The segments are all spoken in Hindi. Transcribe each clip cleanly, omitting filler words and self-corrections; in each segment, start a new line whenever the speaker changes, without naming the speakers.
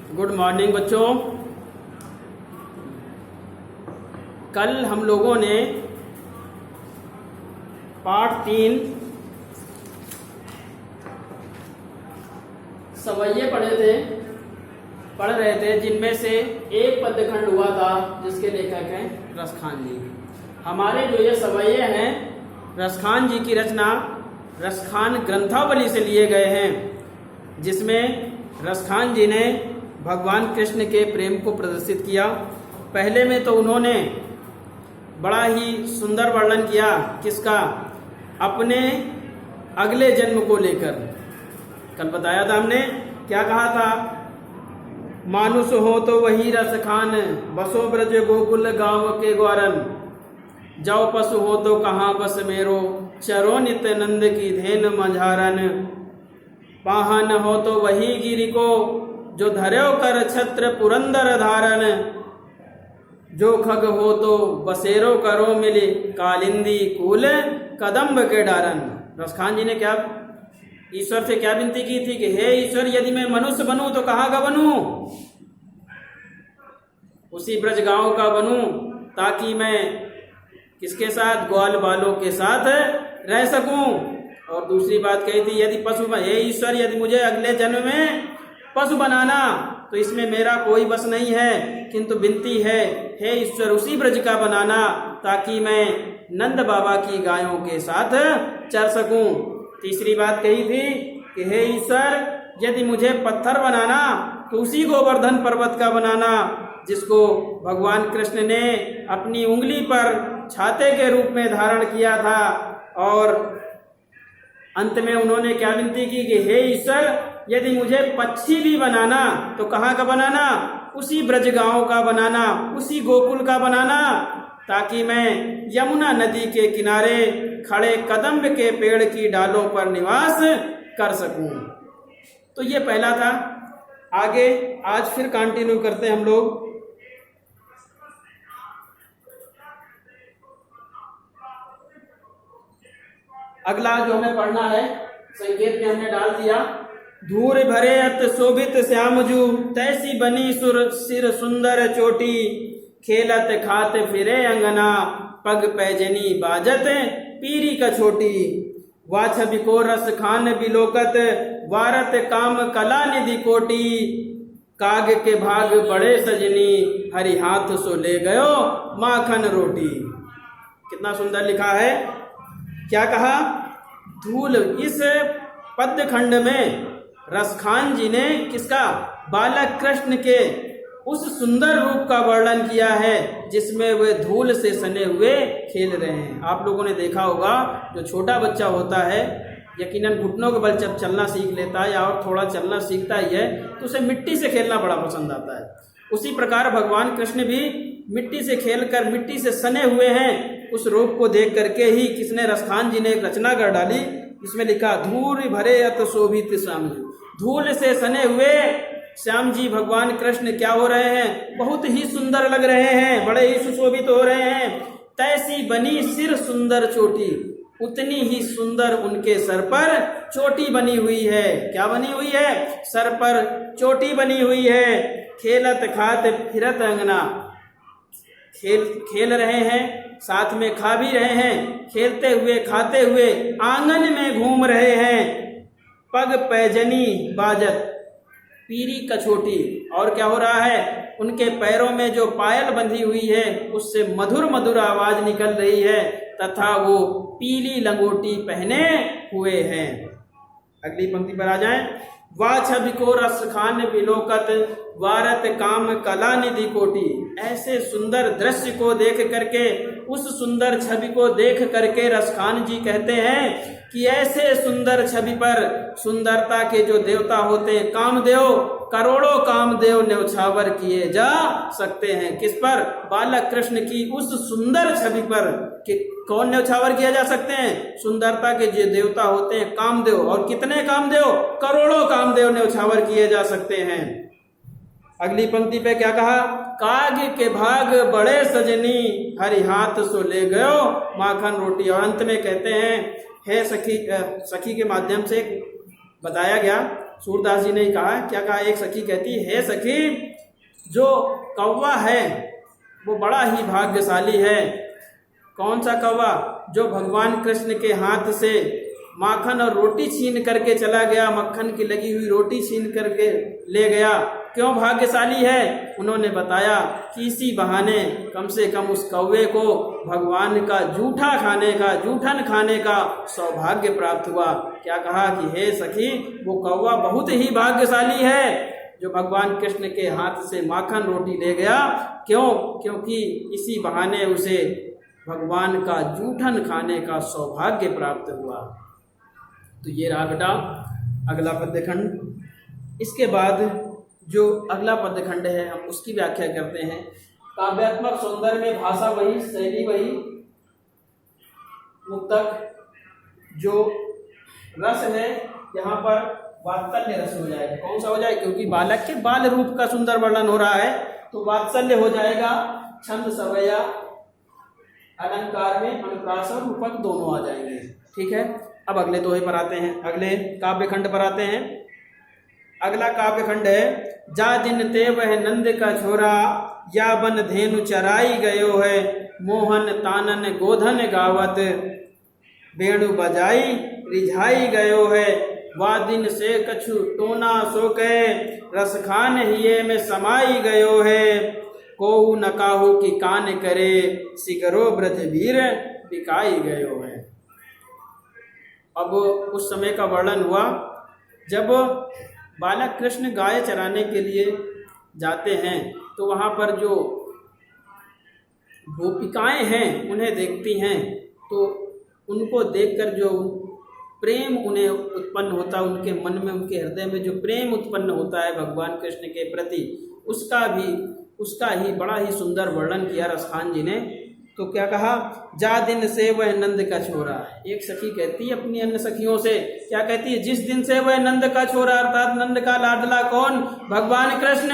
गुड मॉर्निंग बच्चों। कल हम लोगों ने पाठ 3 सवैये पढ़ रहे थे, जिनमें से एक पद्यखंड हुआ था जिसके लेखक हैं रसखान जी। हमारे जो ये सवैये हैं रसखान जी की रचना रसखान ग्रंथावली से लिए गए हैं, जिसमें रसखान जी ने भगवान कृष्ण के प्रेम को प्रदर्शित किया। पहले में तो उन्होंने बड़ा ही सुंदर वर्णन किया, किसका? अपने अगले जन्म को लेकर। कल बताया था हमने, क्या कहा था? मानुष हो तो वही रसखान, बसो ब्रज गोकुल गांव के ग्वारन। जाओ पशु हो तो कहाँ बस मेरो, चरो नित्य नंद की धेन मझारन। पाहन हो तो वही गिरि को, जो धर्यो कर छत्र पुरंदर धारन। जो खग हो तो बसेरो करो मिली, कालिंदी कूल कदम्ब के डारन। रसखान जी ने क्या ईश्वर से क्या विनती की थी कि हे ईश्वर, यदि मैं मनुष्य बनूं तो कहाँ का बनूं? उसी ब्रज गांव का बनूं, ताकि मैं किसके साथ? ग्वाल बालों के साथ रह सकूं। और दूसरी बात कही थी, यदि पशु, हे ईश्वर, यदि मुझे अगले जन्म में पशु बनाना तो इसमें मेरा कोई बस नहीं है, किंतु विनती है हे ईश्वर उसी ब्रज का बनाना, ताकि मैं नंद बाबा की गायों के साथ चर सकूं। तीसरी बात कही थी कि हे ईश्वर, यदि मुझे पत्थर बनाना तो उसी गोवर्धन पर्वत का बनाना, जिसको भगवान कृष्ण ने अपनी उंगली पर छाते के रूप में धारण किया था। और अंत में उन्होंने क्या विनती की कि हे ईश्वर, यदि मुझे पक्षी भी बनाना तो कहाँ का बनाना? उसी ब्रज गांव का बनाना, उसी गोकुल का बनाना, ताकि मैं यमुना नदी के किनारे खड़े कदम्ब के पेड़ की डालों पर निवास कर सकूं। तो ये पहला था। आगे आज फिर कंटिन्यू करते हैं हम लोग। अगला जो हमें पढ़ना है, संकेत में हमने डाल दिया। धूर भरे अत शोभित श्यामजू, तैसी बनी सुर सिर सुंदर चोटी। खेलत खात फिरे अंगना, पग पैजनी बाजत पीरी का छोटी। वाछबि को रस खान बिलोकत, वारत काम कला निधि कोटी। काग के भाग बड़े सजनी, हरि हाथ सो ले गयो माखन रोटी। कितना सुंदर लिखा है। क्या कहा? धूल। इस पद्य खंड में रसखान जी ने किसका? बालक कृष्ण के उस सुंदर रूप का वर्णन किया है, जिसमें वे धूल से सने हुए खेल रहे हैं। आप लोगों ने देखा होगा, जो छोटा बच्चा होता है यकीनन घुटनों के बल जब चलना सीख लेता है या और थोड़ा चलना सीखता ही है, तो उसे मिट्टी से खेलना बड़ा पसंद आता है। उसी प्रकार भगवान कृष्ण भी मिट्टी से खेलकर मिट्टी से सने हुए हैं। उस रूप को देख करके ही किसने? रसखान जी ने एक रचना कर डाली। इसमें लिखा, धूल भरे अत शोभित श्याम जी। धूल से सने हुए श्याम जी भगवान कृष्ण क्या हो रहे हैं? बहुत ही सुंदर लग रहे हैं, बड़े ही सुशोभित हो रहे हैं। तैसी बनी सिर सुंदर चोटी, उतनी ही सुंदर उनके सर पर चोटी बनी हुई है। क्या बनी हुई है? सर पर चोटी बनी हुई है। खेलत खात फिरत अंगना, खेल रहे हैं, साथ में खा भी रहे हैं, खेलते हुए खाते हुए आंगन में घूम रहे हैं। पग पैजनी बाजत पीरी कछोटी। और क्या हो रहा है? उनके पैरों में जो पायल बंधी हुई है, उससे मधुर मधुर आवाज निकल रही है, तथा वो पीली लंगोटी पहने हुए हैं। अगली पंक्ति पर आ जाएं। वाछबि को रस खान बिलोकत, वारत काम कला निधि कोटी। ऐसे सुंदर दृश्य को देख करके, उस सुंदर छवि को देख करके रसखान जी कहते हैं कि ऐसे सुंदर छवि पर सुंदरता के जो देवता होते हैं, कामदेव, करोड़ों कामदेव न्यौछावर किए जा सकते हैं। किस पर? बालक कृष्ण की उस सुंदर छवि पर। कि कौन न्यौछावर किया जा सकते हैं? सुंदरता के जो देवता होते हैं कामदेव। और कितने कामदेव? करोड़ों कामदेव न्यौछावर किए जा सकते हैं। अगली पंक्ति पे क्या कहा? काग के भाग बड़े सजनी, हरि हाथ सो ले गयो माखन रोटी। और अंत में कहते हैं, हे सखी के माध्यम से बताया गया सूरदास जी ने कहा, क्या कहा, एक सखी कहती है, सखी जो कौवा है वो बड़ा ही भाग्यशाली है। कौन सा कौवा? जो भगवान कृष्ण के हाथ से माखन और रोटी छीन करके चला गया, मक्खन की लगी हुई रोटी छीन करके ले गया। क्यों भाग्यशाली है? उन्होंने बताया कि इसी बहाने कम से कम उस कौवे को भगवान का जूठन खाने का सौभाग्य प्राप्त हुआ। क्या कहा कि हे सखी, वो कौवा बहुत ही भाग्यशाली है जो भगवान कृष्ण के हाथ से माखन रोटी ले गया। क्यों? क्योंकि इसी बहाने उसे भगवान का जूठन खाने का सौभाग्य प्राप्त हुआ। तो ये रहा बेटा अगला पद्यखंड। इसके बाद जो अगला पद्यखंड है हम उसकी व्याख्या करते हैं। काव्यात्मक सौंदर्य में भाषा वही, शैली वही, मुक्तक जो रस है यहाँ पर वात्सल्य रस हो जाएगा। कौन सा हो जाए? क्योंकि बालक के बाल रूप का सुंदर वर्णन हो रहा है तो वात्सल्य हो जाएगा। छंद सवैया अलंकार में अनुप्रास और रूपक दोनों आ जाएंगे। ठीक है, अब अगले दोहे पर आते हैं, अगले काव्यखंड पर आते हैं। अगला काव्यखंड है, जा दिन ते वह नंद का छोरा, या बन धेनु चराई गयो है, मोहन तानन गोधन गावत, बेणु बजाई रिझाई गयो है, वा दिन से कछु टोना सो कहे, रस खान हिये में समाई गयो है, को न काहू की कान करे, सिगरो ब्रज वीर बिकाई गयो है। अब उस समय का वर्णन हुआ जब बालक कृष्ण गाय चराने के लिए जाते हैं तो वहाँ पर जो गोपिकाएं हैं उन्हें देखती हैं तो उनको देखकर जो प्रेम उन्हें उत्पन्न होता है, उनके मन में, उनके हृदय में जो प्रेम उत्पन्न होता है भगवान कृष्ण के प्रति, उसका ही बड़ा ही सुंदर वर्णन किया रसखान जी ने। तो क्या कहा, जा दिन से वह नंद का छोरा। एक सखी कहती है अपनी अन्य सखियों से, क्या कहती है, जिस दिन से वह नंद का छोरा अर्थात नंद का लाडला कौन, भगवान कृष्ण,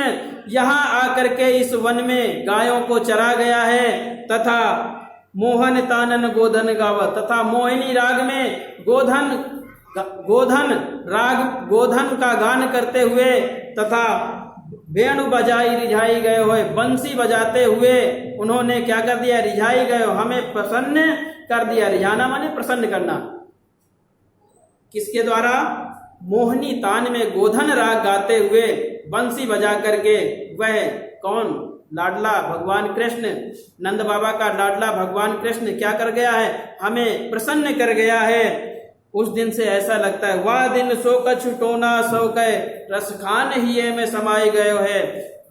यहाँ आकर के इस वन में गायों को चरा गया है, तथा मोहन तानन गोधन गावत, तथा मोहिनी राग में गोधन का गान करते हुए, तथा वेणु बजाई रिझाई गए हुए, बंसी बजाते हुए उन्होंने क्या कर दिया, रिझाई गए, हमें प्रसन्न कर दिया। रिझाना माने प्रसन्न करना। किसके द्वारा? मोहनी तान में गोधन राग गाते हुए, बंसी बजा करके, वह कौन, लाडला भगवान कृष्ण, नंद बाबा का लाडला भगवान कृष्ण क्या कर गया है, हमें प्रसन्न कर गया है। उस दिन से ऐसा लगता है, वाह दिन सो कछु टोना सो कहे, रस खान हिये में समाई गयो है।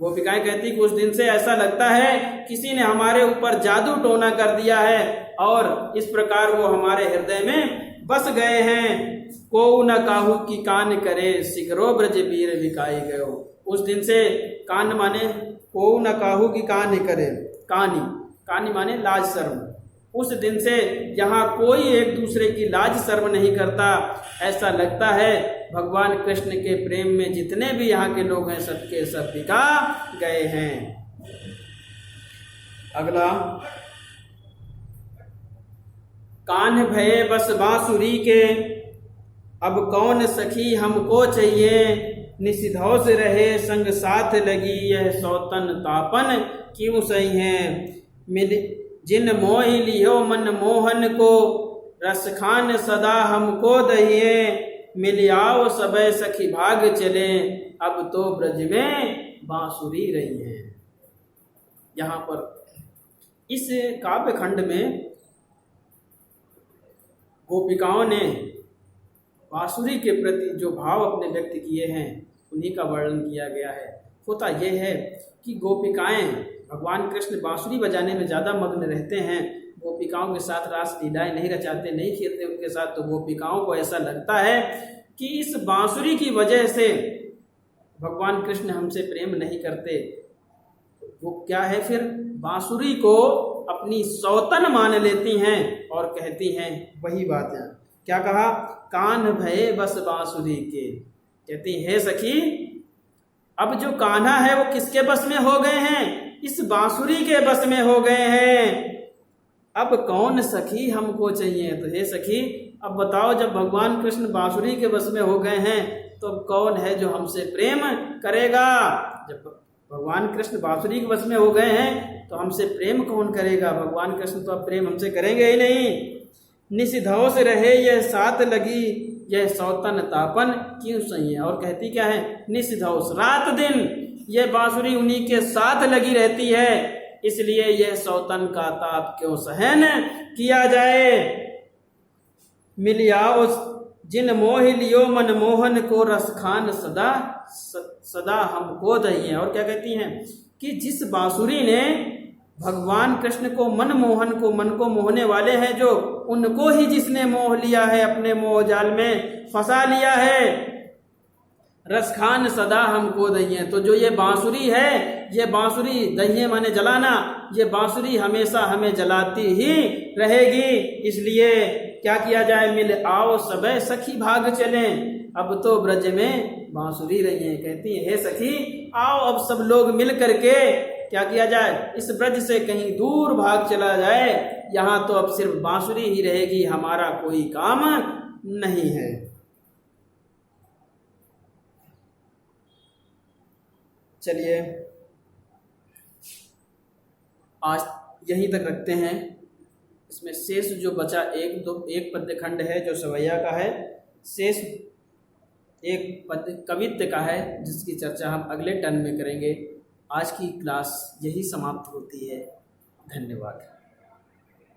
गोपिकाएं कहती कि उस दिन से ऐसा लगता है किसी ने हमारे ऊपर जादू टोना कर दिया है और इस प्रकार वो हमारे हृदय में बस गए हैं। को न काहू की कान करे, सिगरो ब्रज वीर बिकाई गयो। उस दिन से कान माने को न काहू की कान करे, कानी माने लाज शर्म। उस दिन से यहाँ कोई एक दूसरे की लाज शर्म नहीं करता। ऐसा लगता है भगवान कृष्ण के प्रेम में जितने भी यहाँ के लोग हैं सबके सब बिका गए हैं। अगला, कान भये बस बांसुरी के, अब कौन सखी हमको चाहिए, निशिधौ से रहे संग साथ लगी, यह सौतन तापन क्यों सही है। जिन मोहि लियो मन मोहन को, रस खान सदा हमको दहिए, मिलियाओ सबे सखी भाग चले, अब तो ब्रज में बांसुरी रही है। यहाँ पर इस काव्य खंड में गोपिकाओं ने बांसुरी के प्रति जो भाव अपने व्यक्त किए हैं उन्हीं का वर्णन किया गया है। होता यह है कि गोपिकाएं भगवान कृष्ण बांसुरी बजाने में ज़्यादा मग्न रहते हैं, गोपिकाओं के साथ रास लीलाएं नहीं रचाते, नहीं खेलते उनके साथ। तो गोपिकाओं को ऐसा लगता है कि इस बांसुरी की वजह से भगवान कृष्ण हमसे प्रेम नहीं करते। वो क्या है फिर, बांसुरी को अपनी सौतन मान लेती हैं और कहती हैं वही बात है। क्या कहा, कान भये बस बांसुरी के। कहती है सखी, अब जो कान्हा है वो किसके बस में हो गए हैं, इस बांसुरी के बस में हो गए हैं। अब कौन सखी हमको चाहिए। तो हे सखी, अब बताओ, जब भगवान कृष्ण बांसुरी के बस में हो गए हैं तो अब कौन है जो हमसे प्रेम करेगा। जब भगवान कृष्ण बांसुरी के वश में हो गए हैं तो हमसे प्रेम कौन करेगा। भगवान कृष्ण तो अब प्रेम हमसे करेंगे ही नहीं। निषिधौस रहे यह साथ लगी, यह सौतन तापन क्यों सही है। और कहती क्या है, निषिधौस, रात दिन यह बांसुरी उन्हीं के साथ लगी रहती है, इसलिए यह सौतन का ताप क्यों सहन किया जाए। मिलियाओ जिन मोह लियो मनमोहन को, रस खान सदा सदा हमको दहिए। और क्या कहती हैं कि जिस बांसुरी ने भगवान कृष्ण को मनमोहन को, मन को मोहने वाले हैं जो, उनको ही जिसने मोह लिया है, अपने मोह जाल में फंसा लिया है, रस खान सदा हमको दहिए। तो जो ये बांसुरी है, ये बांसुरी, दहिए माने जलाना, ये बांसुरी हमेशा हमें जलाती ही रहेगी। इसलिए क्या किया जाए, मिल आओ सबे सखी भाग चलें, अब तो ब्रज में बांसुरी रही है। कहती है, हे सखी आओ अब सब लोग मिल करके क्या किया जाए, इस ब्रज से कहीं दूर भाग चला जाए, यहाँ तो अब सिर्फ बांसुरी ही रहेगी, हमारा कोई काम नहीं है। चलिए आज यहीं तक रखते हैं। इसमें शेष जो बचा एक पद्य खंड है जो सवैया का है, शेष एक पद्य कवित्व का है जिसकी चर्चा हम अगले टर्न में करेंगे। आज की क्लास यही समाप्त होती है। धन्यवाद।